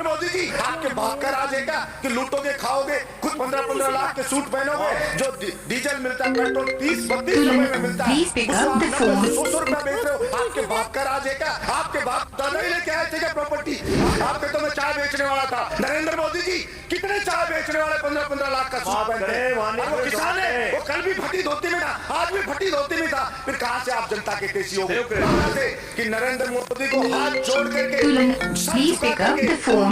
नरेंद्र मोदी जी, आपके बाप का राज है क्या कि लूटोगे खाओगे, खुद 15-15 लाख के सूट पहनोगे, जो डीजल मिलता है पेट्रोल 30-32 रुपए में मिलता है, उसको आप 100 रुपया बेच रहे हो। आपके बाप का राज है क्या? आपके बाप दादा ही लेके आए थे क्या प्रॉपर्टी? आपके तो मैं चाय बेचने वाला था। नरेंद्र मोदी जी कितने चाय बेचने वाले 15-15 लाख का सूट पहनते हैं? वो किसान है, वो कल भी फटी धोती में था, आज भी फटी धोती में था। फिर कहां से आप जनता के टेसी हो गए? कि नरेंद्र मोदी को हाथ जोड़ करके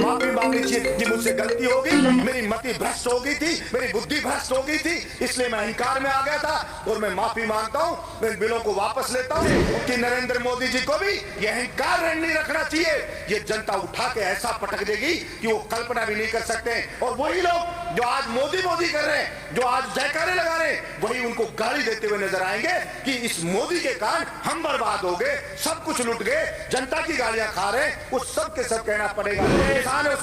माफी मांगनी चाहिए कि मुझसे गलती हो गई, मेरी मति भ्रष्ट हो गई थी, मेरी बुद्धि भ्रष्ट हो गई थी, इसलिए मैं अहंकार में आ गया था और मैं माफी मांगता हूं, मैं बिलों को वापस लेता हूं कि नरेंद्र मोदी जी को भी ये अहंकार नहीं रखना चाहिए। ये जनता उठा के ऐसा पटक देगी कि वो कल्पना भी नहीं कर सकते। और वही लोग जो आज मोदी मोदी कर रहे हैं, जो आज जयकारे लगा रहे हैं, वही उनको गाली देते हुए नजर आएंगे कि इस मोदी के कारण हम बर्बाद हो गए, सब कुछ लुट गए, जनता की गालियां खा रहे हैं। वो सब के सब कहना पड़ेगा, किसान है,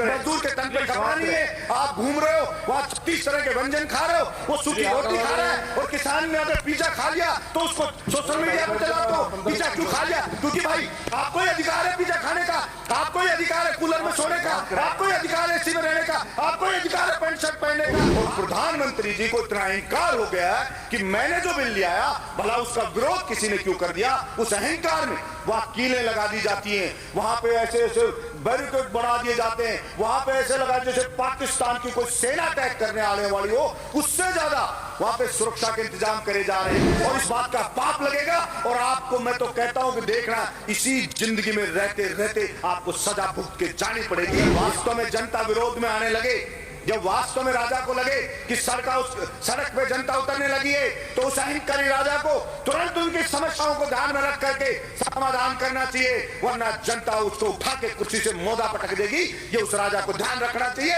मजदूर के तन पे खपा नहीं है। आप घूम रहे हो वहां 36 तरह के व्यंजन खा रहे हो, वो सूखी रोटी खा रहा है, और किसान ने अगर पिज्जा खा लिया तो उसको सोशल मीडिया पर चला दो, पिज्जा क्यों खा लिया? क्योंकि भाई आपको ही अधिकार है पिज्जा खाने का, आपको ही अधिकार है कूलर में सोने का, आपको ही अधिकार है एसी में रहने का, आपको ही अधिकार है पैंट शर्ट पहनने का। और प्रधानमंत्री जी को इतना अहंकार हो गया है कि मैंने जो बिल ले आया, भला उसका विरोध किसी ने क्यों कर दिया? उस अहंकार में वहां कीलें लगा दी जाती हैं, वहां पे ऐसे ऐसे बैरिकेड बढ़ा दिए जाते हैं, वहां पे ऐसे लगा जैसे पाकिस्तान की कोई सेना अटैक करने आने वाली हो, उससे ज्यादा वहां पे सुरक्षा के इंतजाम करे जा रहे हैं। और इस बात का पाप लगेगा और आपको मैं तो कहता हूं कि देखना, इसी जिंदगी में रहते रहते आपको सजा भुगत के जानी पड़ेगी। वास्तव में जनता विरोध में आने लगे, जब वास्तव में राजा को लगे कि सड़क पे जनता उतरने लगी है, तो उस अहंकारी राजा को तुरंत उनकी समस्याओं को ध्यान में रख करके समाधान करना चाहिए, वरना जनता उसको उठा के कुर्सी से मोदा पटक देगी। ये उस राजा को ध्यान रखना चाहिए।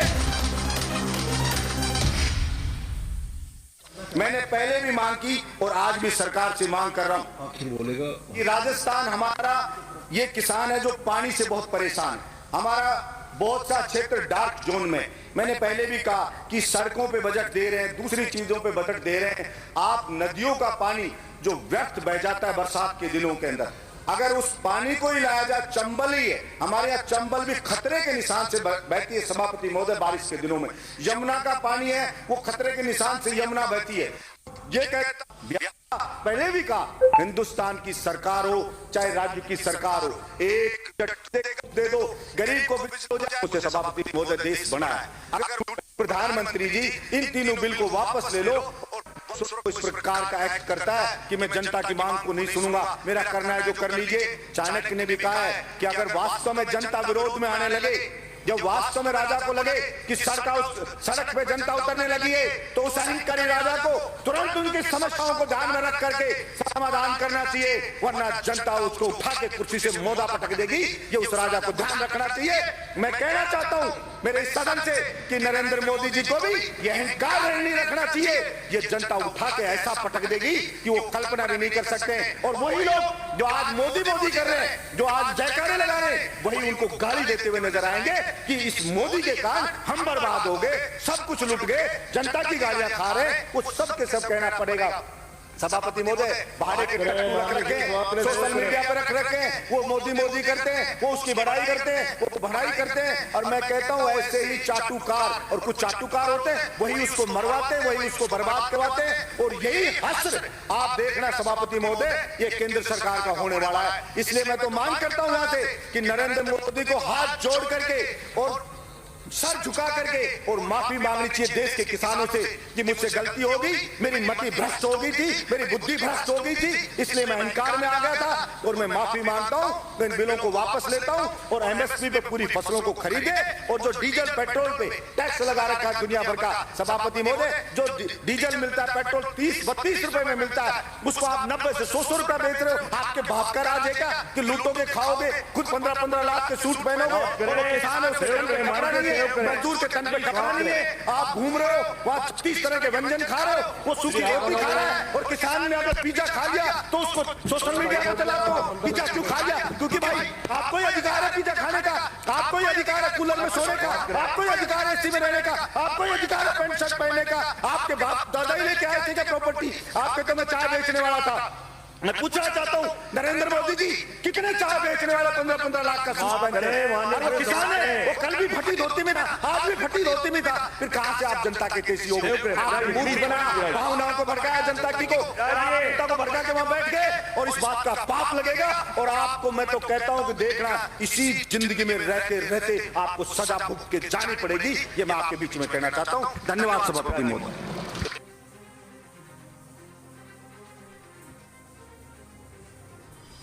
मैंने पहले भी मांग की और आज भी सरकार से मांग कर रहा हूं कि राजस्थान हमारा ये किसान है जो पानी से बहुत परेशान है, हमारा बहुत सा क्षेत्र डार्क जोन में। मैंने पहले भी कहा कि सड़कों पे बजट दे रहे हैं, दूसरी चीजों पे बजट दे रहे हैं, आप नदियों का पानी जो व्यर्थ बह जाता है बरसात के दिनों के अंदर, अगर उस पानी को ही लाया जाए, चंबल ही है हमारे यहाँ, चंबल भी खतरे के निशान से बहती है सभापति महोदय। बारिश के दिनों में यमुना का पानी है, वो खतरे के निशान से यमुना बहती है। ये कहता पहले भी कहा, हिंदुस्तान की सरकार हो चाहे राज्य की सरकार हो, एक दे दो, गरीब को उसे सभापति महोदय देश बना है। अगर प्रधानमंत्री जी इन तीनों बिल को वापस ले लो और इस प्रकार का एक्ट करता है कि मैं जनता की मांग को नहीं सुनूंगा, मेरा करना है जो कर लीजिए। चाणक्य ने भी कहा है कि अगर वास्तव में जनता विरोध में आने लगे, जब वास्तव में राजा को लगे कि सड़क पे जनता उतरने लगी है, तो उस अहंकारी राजा को तुरंत उनकी समस्याओं को ध्यान में रख करके समाधान करना चाहिए, वरना जनता उसको उठा के कुर्सी से मोदा पटक देगी। ये उस राजा को ध्यान रखना चाहिए। मैं कहना चाहता हूं मेरे सदन से कि नरेंद्र मोदी जी को भी ये अहंकार नहीं रखना चाहिए। ये जनता उठा के ऐसा पटक देगी कि वो कल्पना भी नहीं कर सकते। और वही लोग जो आज मोदी मोदी कर रहे हैं, जो आज जयकारे लगा रहे हैं, वही उनको गाली देते हुए नजर आएंगे कि इस मोदी के कारण हम बर्बाद हो गए, सब कुछ लुट गए, जनता की गालियां खा रहे हैं। वो सब के सब कहना पड़ेगा। सभापति महोदय भाड़े के रख रखे, सोशल मीडिया पर रख रखे, वो मोदी मोदी करते हैं, वो उसकी बड़ाई करते हैं, वो भड़ाई करते हैं। और मैं कहता हूं ऐसे ही चाटुकार, और कुछ चाटुकार होते हैं, वही उसको मरवाते हैं, वही उसको बर्बाद करवाते हैं। और यही हश्र आप देखना सभापति महोदय, ये केंद्र सरकार का होने वाला है। इसलिए मैं तो मांग करता हूं यहां से कि नरेंद्र मोदी को हाथ जोड़ करके और सर झुका करके और माफी मांगनी चाहिए देश के किसानों से कि मुझसे गलती हो गई, मेरी मति भ्रष्ट हो गई थी, मेरी बुद्धि भ्रष्ट हो गई थी, इसलिए मैं अहंकार में आ गया था और मैं माफी मांगता हूं, मैं इन बिलों को वापस लेता हूं और एमएसपी पे पूरी फसलों को खरीदे। और जो डीजल पेट्रोल पे टैक्स लगा रखा है दुनिया भर का, सभापति महोदय, जो डीजल मिलता है पेट्रोल 30-32 रुपए में मिलता है, उसको आप 90 से 100 रुपया बेच रहे हो। आपके बाप का राज है क्या कि लूटोगे खाओगे, खुद 15-15 लाख के सूट पहनोगे, किसान है मजदूर के तन पे खपा नहीं है। आप घूम रहे हो वहां 36 तरह के व्यंजन खा रहे हो, वो सूखी रोटी खा रहा है, और किसान ने अगर पिज्जा खा लिया तो उसको सोशल मीडिया पर चला दो, पिज्जा क्यों खा लिया? क्योंकि भाई आपको ही अधिकार है पिज्जा खाने का, आपको ही अधिकार है कूलर में सोने का, आपको ही अधिकार है एसी में रहने का, आपको ही अधिकार है पैंट शर्ट पहनने का। आपके बाप दादा ही लेके आए थे क्या प्रॉपर्टी? आपके तो मैं चाय बेचने वाला था। मैं पूछना चाहता हूं नरेंद्र मोदी जी कितने चाय बेच बेचने वाला 15-15 लाख का सूट पहनते हैं। और वो किसान है, वो कल भी फटी धोती में था, आज भी फटी धोती में था। फिर कहां से आप जनता के केसी हो गए? मूर्ख बनाया, भावनाओं को भड़काया जनता की को, जनता को भड़का के वहां बैठ गए और इस बात का पाप लगेगा। और आपको मैं तो कहता हूं कि देखना, इसी जिंदगी में रहते रहते आपको सजा भुगत के जानी पड़ेगी। ये मैं आपके बीच में कहना चाहता हूं। धन्यवाद सभापति महोदय।